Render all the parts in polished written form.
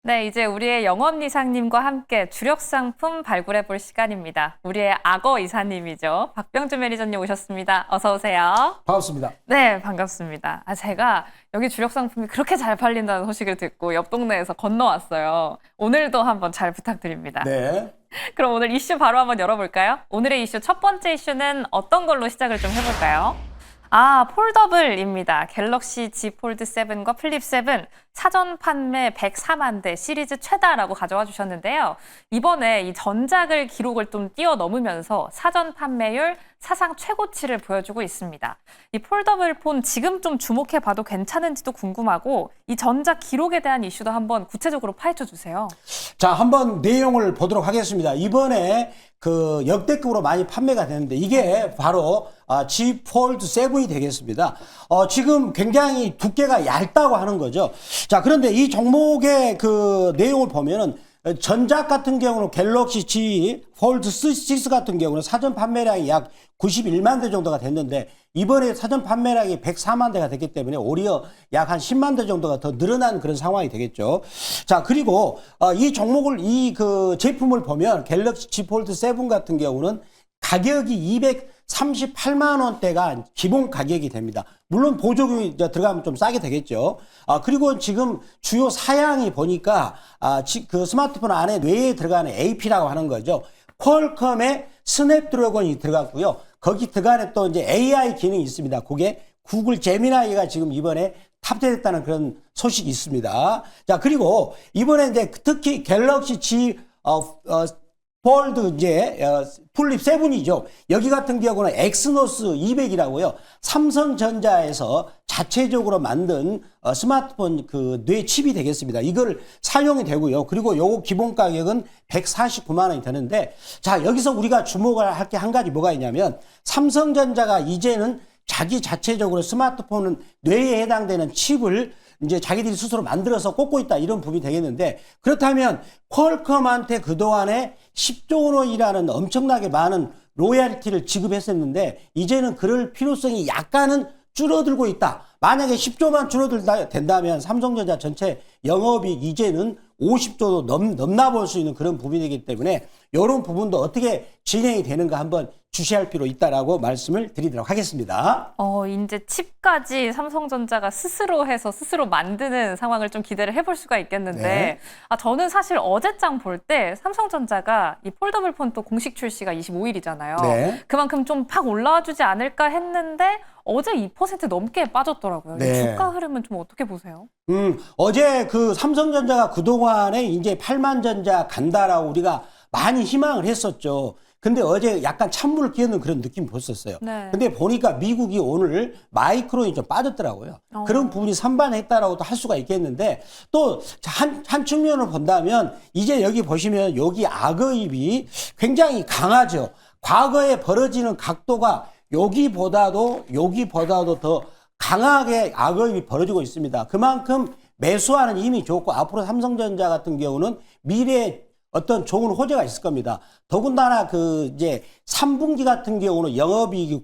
네, 이제 우리의 영업이사님과 함께 주력 상품 발굴해 볼 시간입니다. 우리의 악어 이사님이죠. 박병주 매니저님 오셨습니다. 어서 오세요. 반갑습니다. 네, 반갑습니다. 제가 여기 주력 상품이 그렇게 잘 팔린다는 소식을 듣고 옆 동네에서 건너왔어요. 오늘도 한번 잘 부탁드립니다. 네. 그럼 오늘 이슈 바로 한번 열어볼까요? 오늘의 이슈 첫 번째 이슈는 어떤 걸로 시작을 좀 해볼까요? 폴더블입니다. 갤럭시 Z 폴드 7과 플립 7 사전 판매 104만 대 시리즈 최다라고 가져와 주셨는데요. 이번에 이 전작을 기록을 좀 뛰어넘으면서 사전 판매율 사상 최고치를 보여주고 있습니다. 이 폴더블 폰 지금 좀 주목해 봐도 괜찮은지도 궁금하고 이 전작 기록에 대한 이슈도 한번 구체적으로 파헤쳐 주세요. 자, 한번 내용을 보도록 하겠습니다. 이번에 그 역대급으로 많이 판매가 되는데 이게 바로 Z 폴드 7이 되겠습니다. 지금 굉장히 두께가 얇다고 하는 거죠. 자, 그런데 이 종목의 그 내용을 보면은 전작 같은 경우는 갤럭시 Z 폴드 6 같은 경우는 사전 판매량이 약 91만 대 정도가 됐는데 이번에 사전 판매량이 104만 대가 됐기 때문에 오히려 약 한 10만 대 정도가 더 늘어난 그런 상황이 되겠죠. 자, 그리고 이 종목을 이 그 제품을 보면 갤럭시 Z 폴드 7 같은 경우는 가격이 238만 원대가 기본 가격이 됩니다. 물론 보조금이 들어가면 좀 싸게 되겠죠. 그리고 지금 주요 사양이 보니까 그 스마트폰 안에 뇌에 들어가는 AP라고 하는 거죠. 퀄컴의 스냅드래곤이 들어갔고요. 거기 들어가는 또 이제 AI 기능이 있습니다. 그게 구글 제미나이가 지금 이번에 탑재됐다는 그런 소식이 있습니다. 자, 그리고 이번에 이제 특히 갤럭시 Z 폴드 플립 7이죠. 여기 같은 경우는 엑스노스 200이라고요. 삼성전자에서 자체적으로 만든 스마트폰 그 뇌 칩이 되겠습니다. 이걸 사용이 되고요. 그리고 요거 기본 가격은 149만 원이 되는데, 자, 여기서 우리가 주목을 할 게 한 가지 뭐가 있냐면 삼성전자가 이제는 자기 자체적으로 스마트폰은 뇌에 해당되는 칩을 이제 자기들이 스스로 만들어서 꽂고 있다, 이런 부분이 되겠는데, 그렇다면 퀄컴한테 그동안에 10조 원이라는 엄청나게 많은 로얄티를 지급했었는데 이제는 그럴 필요성이 약간은 줄어들고 있다. 만약에 10조만 줄어든다면 삼성전자 전체 영업이익 이제는 50조도 넘나 볼 수 있는 그런 부분이기 때문에 이런 부분도 어떻게 진행이 되는가 한번 주시할 필요 있다라고 말씀을 드리도록 하겠습니다. 이제 칩까지 삼성전자가 스스로 해서 스스로 만드는 상황을 좀 기대를 해볼 수가 있겠는데, 네. 저는 사실 어제장 볼 때 삼성전자가 이 폴더블 폰 또 공식 출시가 25일이잖아요. 네. 그만큼 좀 팍 올라와 주지 않을까 했는데 어제 2% 넘게 빠졌더라고요. 네. 주가 흐름은 좀 어떻게 보세요? 어제 그 삼성전자가 그동안에 이제 8만 전자 간다라고 우리가 많이 희망을 했었죠. 근데 어제 약간 찬물을 끼얹는 그런 느낌이 보였었어요. 네. 근데 보니까 미국이 오늘 마이크론이 좀 빠졌더라고요. 그런 부분이 선반했다라고도 할 수가 있겠는데, 또 한 측면을 본다면 이제 여기 보시면 여기 악어입이 굉장히 강하죠. 과거에 벌어지는 각도가 여기보다도 더 강하게 악어입이 벌어지고 있습니다. 그만큼 매수하는 힘이 좋고 앞으로 삼성전자 같은 경우는 미래에 어떤 좋은 호재가 있을 겁니다. 더군다나 그 이제 3분기 같은 경우는 영업이익이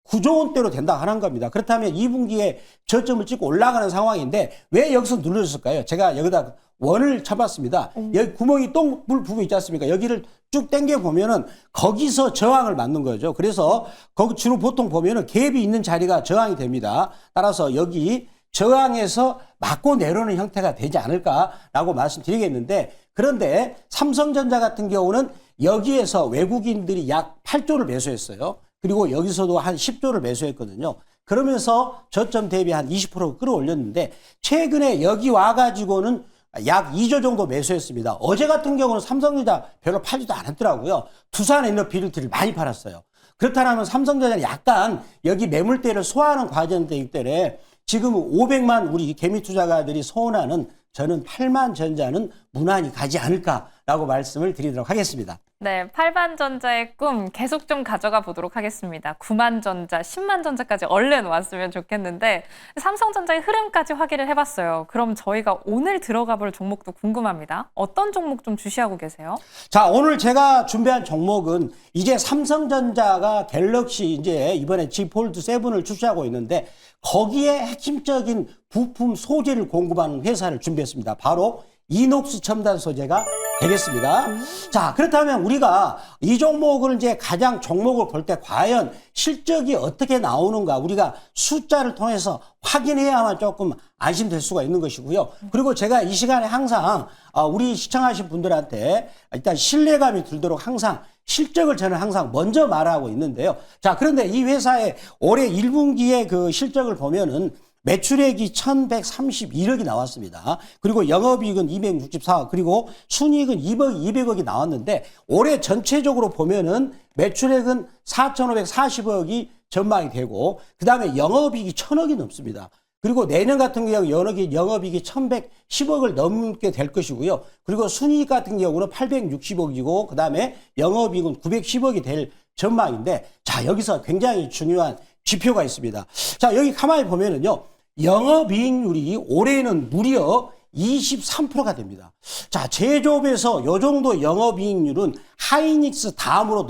9조 원대로 된다 하는 겁니다. 그렇다면 2분기에 저점을 찍고 올라가는 상황인데 왜 여기서 눌러졌을까요? 제가 여기다 원을 쳐봤습니다. 여기 구멍이 똥물 부분 있지 않습니까? 여기를 쭉 당겨 보면은 거기서 저항을 맞는 거죠. 그래서 거기 주로 보통 보면은 갭이 있는 자리가 저항이 됩니다. 따라서 여기 저항에서 맞고 내려오는 형태가 되지 않을까라고 말씀드리겠는데, 그런데 삼성전자 같은 경우는 여기에서 외국인들이 약 8조를 매수했어요. 그리고 여기서도 한 10조를 매수했거든요. 그러면서 저점 대비 한 20% 끌어올렸는데 최근에 여기 와가지고는 약 2조 정도 매수했습니다. 어제 같은 경우는 삼성전자 별로 팔지도 않았더라고요. 두산 에너비리티를 많이 팔았어요. 그렇다면 삼성전자는 약간 여기 매물대를 소화하는 과정이기 때문에 지금 500만 우리 개미 투자가들이 소원하는 저는 8만 전자는 무난히 가지 않을까라고 말씀을 드리도록 하겠습니다. 네, 8만전자의 꿈 계속 좀 가져가 보도록 하겠습니다. 9만전자, 10만전자까지 얼른 왔으면 좋겠는데 삼성전자의 흐름까지 확인을 해봤어요. 그럼 저희가 오늘 들어가 볼 종목도 궁금합니다. 어떤 종목 좀 주시하고 계세요? 자, 오늘 제가 준비한 종목은 이제 삼성전자가 갤럭시 이제 이번에 G 폴드 7을 출시하고 있는데 거기에 핵심적인 부품 소재를 공급하는 회사를 준비했습니다. 바로 이녹스 첨단 소재가 되겠습니다. 자, 그렇다면 우리가 이 종목을 이제 가장 종목을 볼 때 과연 실적이 어떻게 나오는가 우리가 숫자를 통해서 확인해야만 조금 안심될 수가 있는 것이고요. 그리고 제가 이 시간에 항상 우리 시청하신 분들한테 일단 신뢰감이 들도록 항상 실적을 저는 항상 먼저 말하고 있는데요. 자, 그런데 이 회사의 올해 1분기의 그 실적을 보면은 매출액이 1,131억이 나왔습니다. 그리고 영업이익은 264억, 그리고 순이익은 200억이 나왔는데 올해 전체적으로 보면은 매출액은 4,540억이 전망이 되고 그다음에 영업이익이 1,000억이 넘습니다. 그리고 내년 같은 경우 영업이익이 1,110억을 넘게 될 것이고요. 그리고 순이익 같은 경우는 860억이고 그다음에 영업이익은 910억이 될 전망인데 자, 여기서 굉장히 중요한 지표가 있습니다. 자, 여기 가만히 보면은요, 영업이익률이 올해는 무려 23%가 됩니다. 자, 제조업에서 요 정도 영업이익률은 하이닉스 다음으로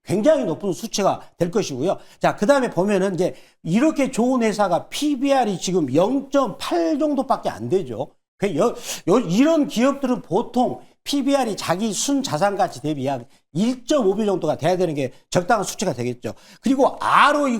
굉장히 높은 수치가 될 것이고요. 자, 그 다음에 보면은 이제 이렇게 좋은 회사가 PBR이 지금 0.8 정도밖에 안 되죠. 이런 기업들은 보통 PBR이 자기 순자산가치 대비 약 1.5배 정도가 돼야 되는 게 적당한 수치가 되겠죠. 그리고 ROE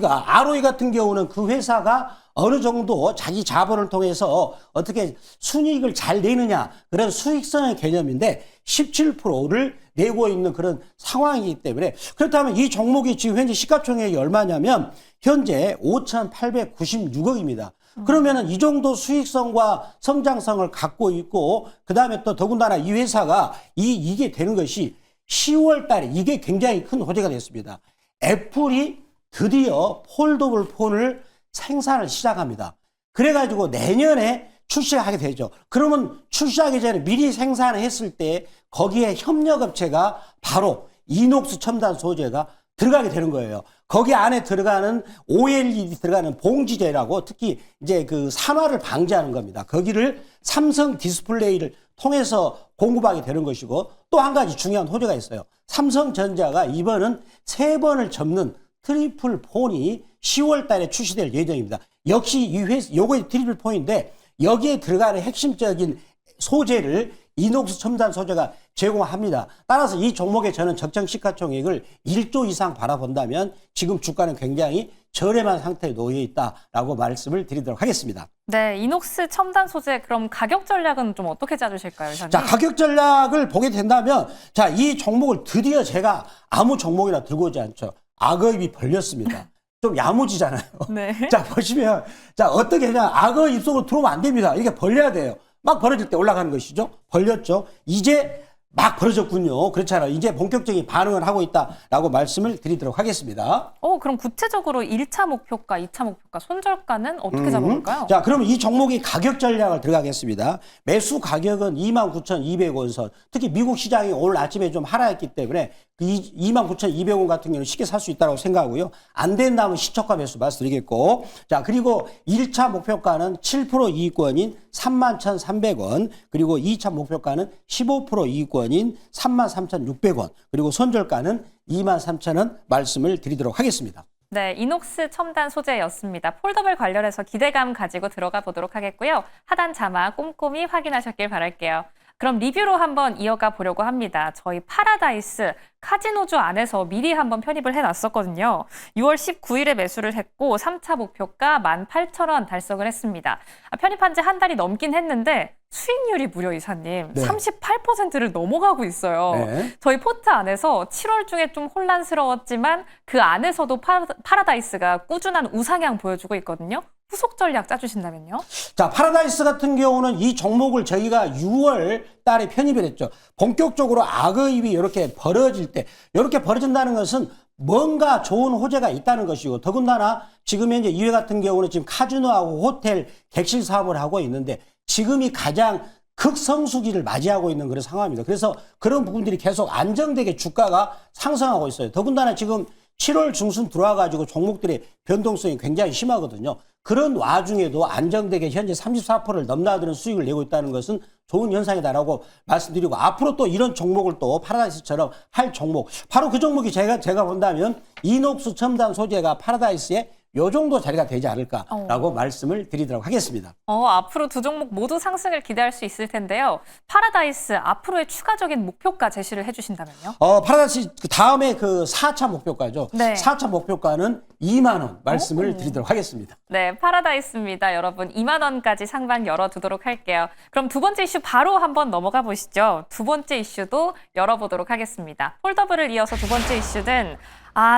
같은 경우는 그 회사가 어느 정도 자기 자본을 통해서 어떻게 순이익을 잘 내느냐 그런 수익성의 개념인데 17%를 내고 있는 그런 상황이기 때문에 그렇다면 이 종목이 지금 현재 시가총액이 얼마냐면 현재 5,896억입니다. 그러면은 이 정도 수익성과 성장성을 갖고 있고 그다음에 또 더군다나 이 회사가 이게 되는 것이 10월 달에 이게 굉장히 큰 호재가 됐습니다. 애플이 드디어 폴더블 폰을 생산을 시작합니다. 그래가지고 내년에 출시하게 되죠. 그러면 출시하기 전에 미리 생산을 했을 때 거기에 협력업체가 바로 이녹스 첨단 소재가 들어가게 되는 거예요. 거기 안에 들어가는 OLED 들어가는 봉지재라고 특히 이제 그 산화를 방지하는 겁니다. 거기를 삼성 디스플레이를 통해서 공급하게 되는 것이고 또 한 가지 중요한 호재가 있어요. 삼성전자가 이번은 3번을 접는 트리플 폰이 10월 달에 출시될 예정입니다. 역시 요거의 트리플 폰인데 여기에 들어가는 핵심적인 소재를 이녹스 첨단 소재가 제공합니다. 따라서 이 종목에 저는 적정 시가총액을 1조 이상 바라본다면 지금 주가는 굉장히 저렴한 상태에 놓여 있다라고 말씀을 드리도록 하겠습니다. 네, 이녹스 첨단 소재 그럼 가격 전략은 좀 어떻게 짜주실까요, 이사님? 자, 가격 전략을 보게 된다면 자, 이 종목을 드디어 제가 아무 종목이나 들고 오지 않죠. 악어입이 벌렸습니다. 좀 야무지잖아요. 네. 자, 보시면 자, 어떻게 그냥 악어 입속으로 들어오면 안 됩니다. 이렇게 벌려야 돼요. 막 벌어질 때 올라가는 것이죠. 벌렸죠. 이제 막 벌어졌군요. 그렇잖아요. 이제 본격적인 반응을 하고 있다라고 말씀을 드리도록 하겠습니다. 그럼 구체적으로 1차 목표가, 2차 목표가, 손절가는 어떻게 잡아볼까요? 자, 그럼 이 종목이 가격 전략을 들어가겠습니다. 매수 가격은 29,200원 선. 특히 미국 시장이 오늘 아침에 좀 하락했기 때문에 그 29,200원 같은 경우는 쉽게 살 수 있다고 생각하고요. 안 된다면 시초가 매수 말씀드리겠고. 자, 그리고 1차 목표가는 7% 이익권인 31,300원. 그리고 2차 목표가는 15% 이익권인 33,600원. 그리고 손절가는 23,000원 말씀을 드리도록 하겠습니다. 네, 이녹스 첨단 소재였습니다. 폴더블 관련해서 기대감 가지고 들어가 보도록 하겠고요. 하단 자막 꼼꼼히 확인하셨길 바랄게요. 그럼 리뷰로 한번 이어가 보려고 합니다. 저희 파라다이스 카지노주 안에서 미리 한번 편입을 해놨었거든요. 6월 19일에 매수를 했고 3차 목표가 18,000원 달성을 했습니다. 편입한 지 한 달이 넘긴 했는데 수익률이 무려 이사님 네. 38%를 넘어가고 있어요. 네. 저희 포트 안에서 7월 중에 좀 혼란스러웠지만 그 안에서도 파라다이스가 꾸준한 우상향 보여주고 있거든요. 후속 전략 짜주신다면요? 자, 파라다이스 같은 경우는 이 종목을 저희가 6월 달에 편입을 했죠. 본격적으로 악어입이 이렇게 벌어질 때, 이렇게 벌어진다는 것은 뭔가 좋은 호재가 있다는 것이고, 더군다나 지금 현재 이회 같은 경우는 지금 카지노하고 호텔 객실 사업을 하고 있는데, 지금이 가장 극성수기를 맞이하고 있는 그런 상황입니다. 그래서 그런 부분들이 계속 안정되게 주가가 상승하고 있어요. 더군다나 지금 7월 중순 들어와가지고 종목들의 변동성이 굉장히 심하거든요. 그런 와중에도 안정되게 현재 34%를 넘나드는 수익을 내고 있다는 것은 좋은 현상이다라고 말씀드리고, 앞으로 또 이런 종목을 또 파라다이스처럼 할 종목, 바로 그 종목이 제가 본다면 이녹스 첨단 소재가 파라다이스의 요 정도 자리가 되지 않을까라고 말씀을 드리도록 하겠습니다. 앞으로 두 종목 모두 상승을 기대할 수 있을 텐데요. 파라다이스 앞으로의 추가적인 목표가 제시를 해주신다면요? 파라다이스 그 다음에 그 4차 목표가죠. 네. 4차 목표가는 2만 원 말씀을 드리도록 하겠습니다. 네, 파라다이스입니다. 여러분 2만 원까지 상방 열어두도록 할게요. 그럼 두 번째 이슈 바로 한번 넘어가 보시죠. 두 번째 이슈도 열어보도록 하겠습니다. 폴더블을 이어서 두 번째 이슈는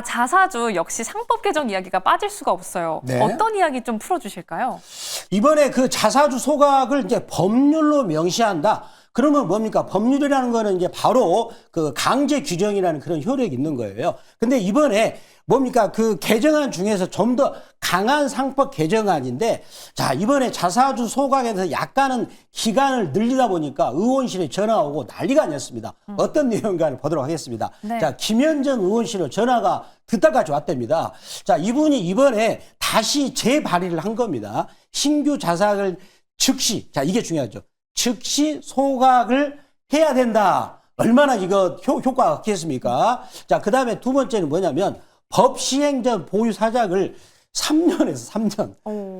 자사주 역시 상법 개정 이야기가 빠질 수가 없어요. 네. 어떤 이야기 좀 풀어주실까요? 이번에 그 자사주 소각을 이제 법률로 명시한다. 그러면 뭡니까? 법률이라는 거는 이제 바로 그 강제 규정이라는 그런 효력이 있는 거예요. 근데 이번에 뭡니까? 그 개정안 중에서 좀 더 강한 상법 개정안인데, 자, 이번에 자사주 소각에 대해서 약간은 기간을 늘리다 보니까 의원실에 전화 오고 난리가 아니었습니다. 어떤 내용인가를 보도록 하겠습니다. 네. 자, 김현정 의원실로 전화가 그때까지 왔답니다. 자, 이분이 이번에 다시 재발의를 한 겁니다. 신규 자사를 즉시, 자, 이게 중요하죠. 즉시 소각을 해야 된다. 얼마나 이거 효과가 크겠습니까? 자, 그 다음에 두 번째는 뭐냐면 법 시행 전 보유 사작을 3년에서 3년.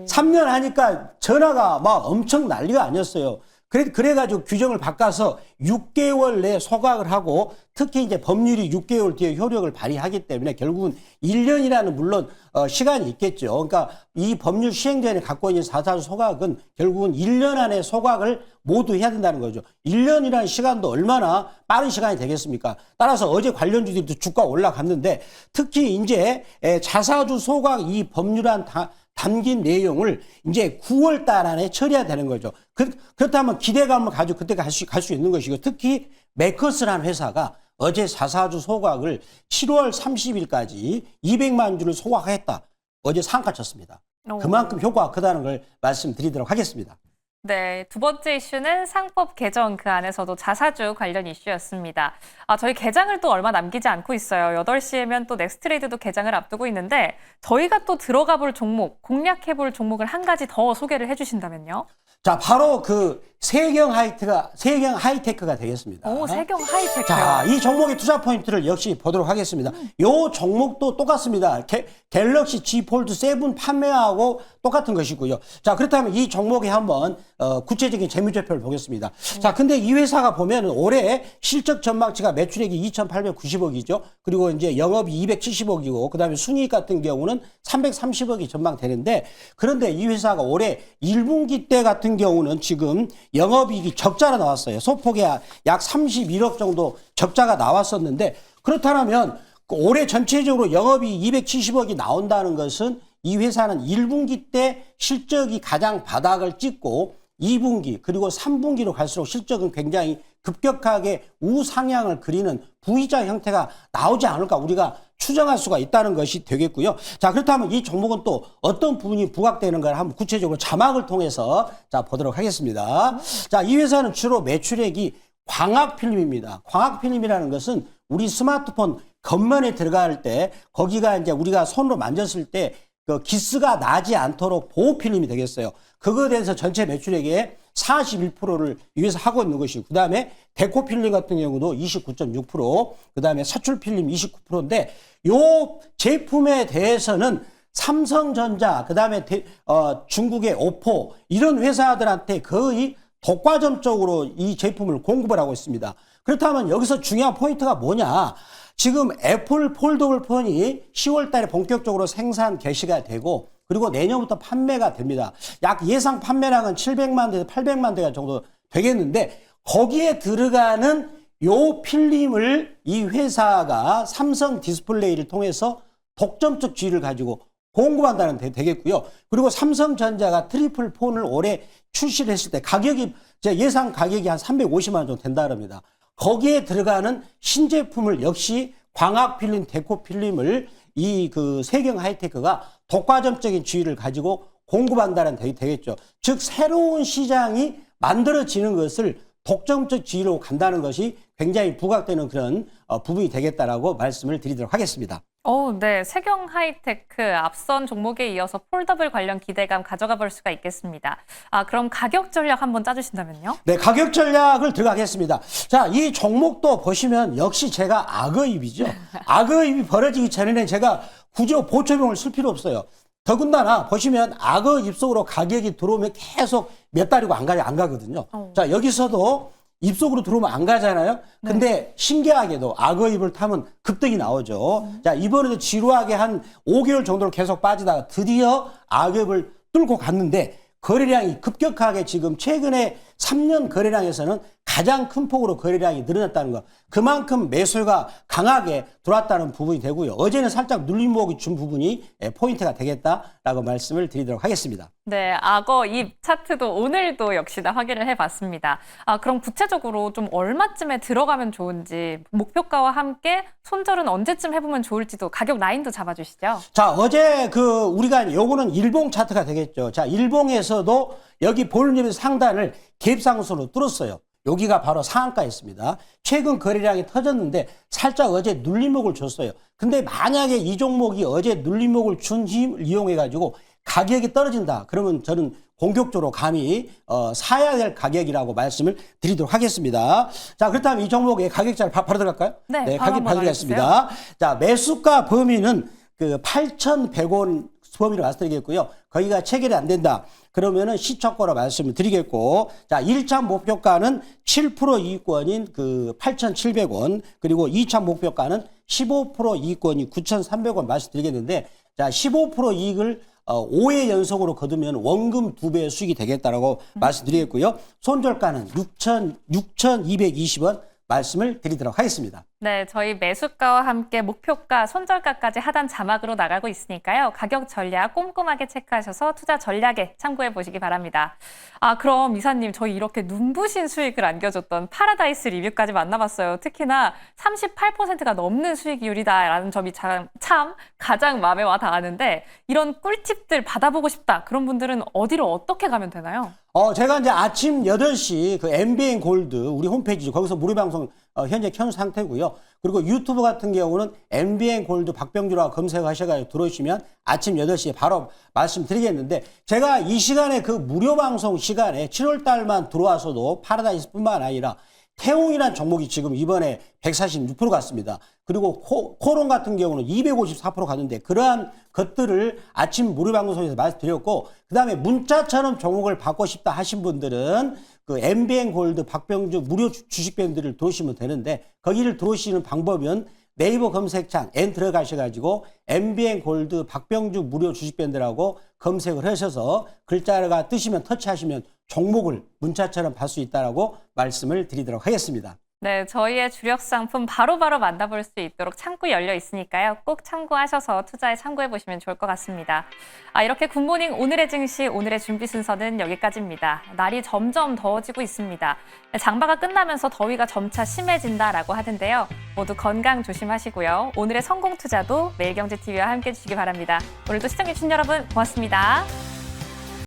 3년 하니까 전화가 막 엄청 난리가 아니었어요. 그래가지고 규정을 바꿔서 6개월 내에 소각을 하고, 특히 이제 법률이 6개월 뒤에 효력을 발휘하기 때문에 결국은 1년이라는 물론 시간이 있겠죠. 그러니까 이 법률 시행 전에 갖고 있는 자사주 소각은 결국은 1년 안에 소각을 모두 해야 된다는 거죠. 1년이라는 시간도 얼마나 빠른 시간이 되겠습니까? 따라서 어제 관련주들도 주가 올라갔는데, 특히 이제 자사주 소각 이 법률안 담긴 내용을 이제 9월 달 안에 처리해야 되는 거죠. 그렇다면 기대감을 가지고 그때 갈 수 있는 것이고, 특히 메커스라는 회사가 어제 자사주 소각을 7월 30일까지 200만 주를 소각했다. 어제 상가 쳤습니다. 그만큼 효과가 크다는 걸 말씀드리도록 하겠습니다. 네, 두 번째 이슈는 상법 개정, 그 안에서도 자사주 관련 이슈였습니다. 저희 개장을 또 얼마 남기지 않고 있어요. 8시에면 또 넥스트레이드도 개장을 앞두고 있는데, 저희가 또 들어가 볼 종목, 공략해 볼 종목을 한 가지 더 소개를 해주신다면요? 자, 바로 그 세경 하이테크가 되겠습니다. 세경 하이테크요. 자, 이 종목의 투자 포인트를 역시 보도록 하겠습니다. 요 종목도 똑같습니다. 갤럭시 G 폴드 7 판매하고 똑같은 것이고요. 자, 그렇다면 이 종목에 한번 구체적인 재무제표를 보겠습니다. 자, 근데 이 회사가 보면 올해 실적 전망치가 매출액이 2,890억이죠. 그리고 이제 영업이 270억이고, 그 다음에 순이익 같은 경우는 330억이 전망되는데, 그런데 이 회사가 올해 1분기 때 같은 경우는 지금 영업이익이 적자로 나왔어요. 소폭의 약 31억 정도 적자가 나왔었는데, 그렇다면 올해 전체적으로 영업이익 270억이 나온다는 것은 이 회사는 1분기 때 실적이 가장 바닥을 찍고 2분기 그리고 3분기로 갈수록 실적은 굉장히 급격하게 우상향을 그리는 V자 형태가 나오지 않을까 우리가 추정할 수가 있다는 것이 되겠고요. 자, 그렇다면 이 종목은 또 어떤 부분이 부각되는가를 한번 구체적으로 자막을 통해서 자 보도록 하겠습니다. 자, 이 회사는 주로 매출액이 광학필름입니다. 광학필름이라는 것은 우리 스마트폰 겉면에 들어갈 때 거기가 이제 우리가 손으로 만졌을 때 그 기스가 나지 않도록 보호필름이 되겠어요. 그거에 대해서 전체 매출액의 41%를 위해서 하고 있는 것이고, 그 다음에 데코필름 같은 경우도 29.6%, 그 다음에 사출필름 29%인데, 요 제품에 대해서는 삼성전자, 그 다음에 중국의 오포, 이런 회사들한테 거의 독과점적으로 이 제품을 공급을 하고 있습니다. 그렇다면 여기서 중요한 포인트가 뭐냐? 지금 애플 폴더블 폰이 10월 달에 본격적으로 생산 개시가 되고, 그리고 내년부터 판매가 됩니다. 약 예상 판매량은 700만 대에서 800만 대가 정도 되겠는데, 거기에 들어가는 요 필름을 이 회사가 삼성 디스플레이를 통해서 독점적 지위를 가지고 공급한다는 데 되겠고요. 그리고 삼성전자가 트리플 폰을 올해 출시를 했을 때 가격이 예상 가격이 한 350만 원 정도 된다 그럽니다. 거기에 들어가는 신제품을 역시 광학필름, 데코필름을 이 그 세경 하이테크가 독과점적인 지위를 가지고 공급한다는 데 되겠죠. 즉 새로운 시장이 만들어지는 것을 독점적 지위로 간다는 것이 굉장히 부각되는 그런 부분이 되겠다라고 말씀을 드리도록 하겠습니다. 네. 세경 하이테크 앞선 종목에 이어서 폴더블 관련 기대감 가져가 볼 수가 있겠습니다. 그럼 가격 전략 한번 짜주신다면요? 네, 가격 전략을 들어가겠습니다. 자, 이 종목도 보시면 역시 제가 악어입이죠. 악어입이 벌어지기 전에는 제가 굳이 보초병을 쓸 필요 없어요. 더군다나 보시면 악어 입속으로 가격이 들어오면 계속 몇 달이고 안 가거든요. 자, 여기서도 입속으로 들어오면 안 가잖아요. 근데 신기하게도 악어 입을 타면 급등이 나오죠. 자, 이번에도 지루하게 한 5개월 정도로 계속 빠지다가 드디어 악어 입을 뚫고 갔는데 거래량이 급격하게 지금 최근에 3년 거래량에서는 가장 큰 폭으로 거래량이 늘어났다는 거. 그만큼 매수가 강하게 들어왔다는 부분이 되고요. 어제는 살짝 눌림목이 준 부분이 포인트가 되겠다라고 말씀을 드리도록 하겠습니다. 네, 악어 입 차트도 오늘도 역시나 확인을 해봤습니다. 그럼 구체적으로 좀 얼마쯤에 들어가면 좋은지, 목표가와 함께 손절은 언제쯤 해보면 좋을지도 가격 라인도 잡아주시죠. 자, 어제 우리가 요거는 일봉 차트가 되겠죠. 자, 일봉에서도 여기 볼륨 상단을 갭상승으로 뚫었어요. 여기가 바로 상한가였습니다. 최근 거래량이 터졌는데 살짝 어제 눌림목을 줬어요. 근데 만약에 이 종목이 어제 눌림목을 준 힘을 이용해가지고 가격이 떨어진다. 그러면 저는 공격적으로 감히 사야 될 가격이라고 말씀을 드리도록 하겠습니다. 자, 그렇다면 이 종목의 가격자를 바로 들어갈까요? 네, 가격 바로 들어가겠습니다. 자, 매수가 범위는 8,100원 범위로 말씀드리겠고요. 거기가 체결이 안 된다. 그러면은 시초가로 말씀을 드리겠고, 자, 1차 목표가는 7% 이익권인 8,700원, 그리고 2차 목표가는 15% 이익권이 9,300원 말씀드리겠는데, 자, 15% 이익을 5회 연속으로 거두면 원금 2배의 수익이 되겠다라고 말씀드리겠고요. 손절가는 6,220원 말씀을 드리도록 하겠습니다. 네, 저희 매수가와 함께 목표가, 손절가까지 하단 자막으로 나가고 있으니까요. 가격 전략 꼼꼼하게 체크하셔서 투자 전략에 참고해 보시기 바랍니다. 그럼 이사님, 저희 이렇게 눈부신 수익을 안겨줬던 파라다이스 리뷰까지 만나봤어요. 특히나 38%가 넘는 수익률이다라는 점이 참 가장 마음에 와 닿았는데, 이런 꿀팁들 받아보고 싶다. 그런 분들은 어디로 어떻게 가면 되나요? 제가 이제 아침 8시 MBN 골드 우리 홈페이지 거기서 무료 방송 현재 켠 상태고요. 그리고 유튜브 같은 경우는 MBN 골드 박병주라고 검색하셔가지고 들어오시면 아침 8시에 바로 말씀드리겠는데, 제가 이 시간에 무료 방송 시간에 7월 달만 들어와서도 파라다이스뿐만 아니라 태웅이라는 종목이 지금 이번에 146% 갔습니다. 그리고 코론 같은 경우는 254% 갔는데, 그러한 것들을 아침 무료 방송에서 말씀드렸고, 그 다음에 문자처럼 종목을 받고 싶다 하신 분들은 MBN 골드 박병주 무료 주식밴드를 들어오시면 되는데, 거기를 들어오시는 방법은 네이버 검색창 N 들어가셔가지고 MBN 골드 박병주 무료 주식밴드라고 검색을 하셔서 글자가 뜨시면 터치하시면 종목을 문자처럼 받을 수 있다라고 말씀을 드리도록 하겠습니다. 네, 저희의 주력 상품 바로바로 만나볼 수 있도록 창구 열려 있으니까요. 꼭 참고하셔서 투자에 참고해 보시면 좋을 것 같습니다. 이렇게 굿모닝 오늘의 증시, 오늘의 준비 순서는 여기까지입니다. 날이 점점 더워지고 있습니다. 장마가 끝나면서 더위가 점차 심해진다라고 하던데요. 모두 건강 조심하시고요. 오늘의 성공 투자도 매일경제TV와 함께 해주시기 바랍니다. 오늘도 시청해주신 여러분 고맙습니다.